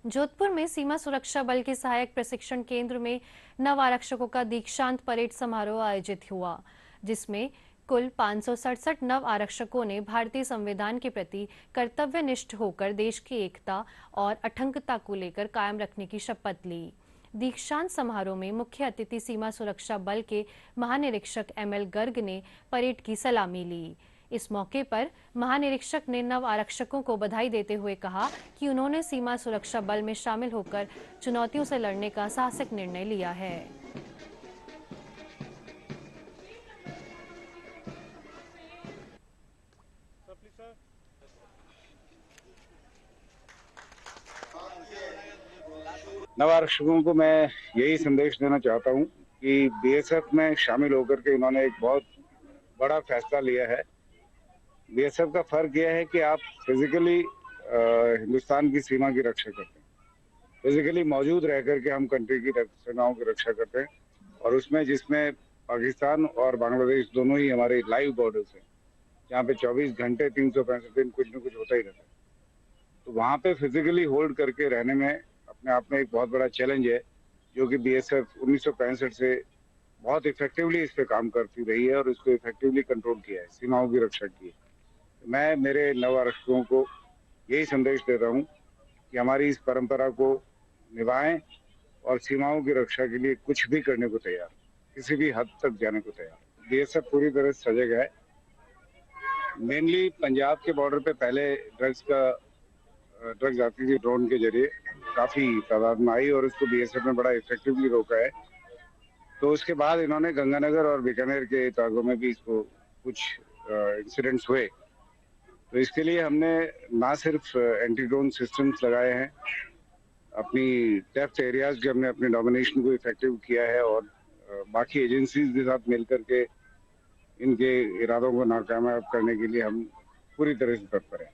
जोधपुर में सीमा सुरक्षा बल के सहायक प्रशिक्षण केंद्र में नव आरक्षकों का दीक्षांत परेड समारोह आयोजित हुआ, जिसमें कुल 567 नव आरक्षकों ने भारतीय संविधान के प्रति कर्तव्यनिष्ठ होकर देश की एकता और अखंडता को लेकर कायम रखने की शपथ ली। दीक्षांत समारोह में मुख्य अतिथि सीमा सुरक्षा बल के महानिरीक्षक एमएल गर्ग ने परेड की सलामी ली। इस मौके पर महानिरीक्षक ने नव आरक्षकों को बधाई देते हुए कहा कि उन्होंने सीमा सुरक्षा बल में शामिल होकर चुनौतियों से लड़ने का साहसिक निर्णय लिया है। नव आरक्षकों को मैं यही संदेश देना चाहता हूं कि बीएसएफ में शामिल होकर के इन्होंने एक बहुत बड़ा फैसला लिया है। बीएसएफ का फर्क यह है कि आप फिजिकली हिंदुस्तान की सीमा की रक्षा करते हैं, फिजिकली मौजूद रह करके हम कंट्री की सीमाओं की रक्षा करते हैं, और उसमें जिसमें पाकिस्तान और बांग्लादेश दोनों ही हमारे लाइव बॉर्डर्स हैं, जहाँ पे 24 घंटे 365 दिन कुछ न कुछ होता ही रहता है। तो वहाँ पे फिजिकली होल्ड करके रहने में अपने आप में एक बहुत बड़ा चैलेंज है, जो कि बीएसएफ 1965 से बहुत इफेक्टिवली इस पे काम करती रही है और इसको इफेक्टिवली कंट्रोल किया है, सीमाओं की रक्षा की है। तो मैं मेरे नव आरक्षकों को यही संदेश दे रहा हूँ कि हमारी इस परंपरा को निभाएं और सीमाओं की रक्षा के लिए कुछ भी करने को तैयार, किसी भी हद तक जाने को तैयार। बीएसएफ पूरी तरह सजग है। मेनली पंजाब के बॉर्डर पे पहले ड्रग्स आती थी ड्रोन के जरिए, काफी तादाद में आई और उसको बीएसएफ ने बड़ा इफेक्टिवली रोका है। तो उसके बाद इन्होंने गंगानगर और बीकानेर के इलाकों में भी इसको कुछ इंसिडेंट्स हुए। तो इसके लिए हमने ना सिर्फ एंटी ड्रोन सिस्टम्स लगाए हैं, अपनी टेस्ट एरियाज के हमने अपने डोमिनेशन को इफेक्टिव किया है, और बाकी एजेंसीज के साथ मिलकर के इनके इरादों को नाकामयाब करने के लिए हम पूरी तरह से तत्पर हैं।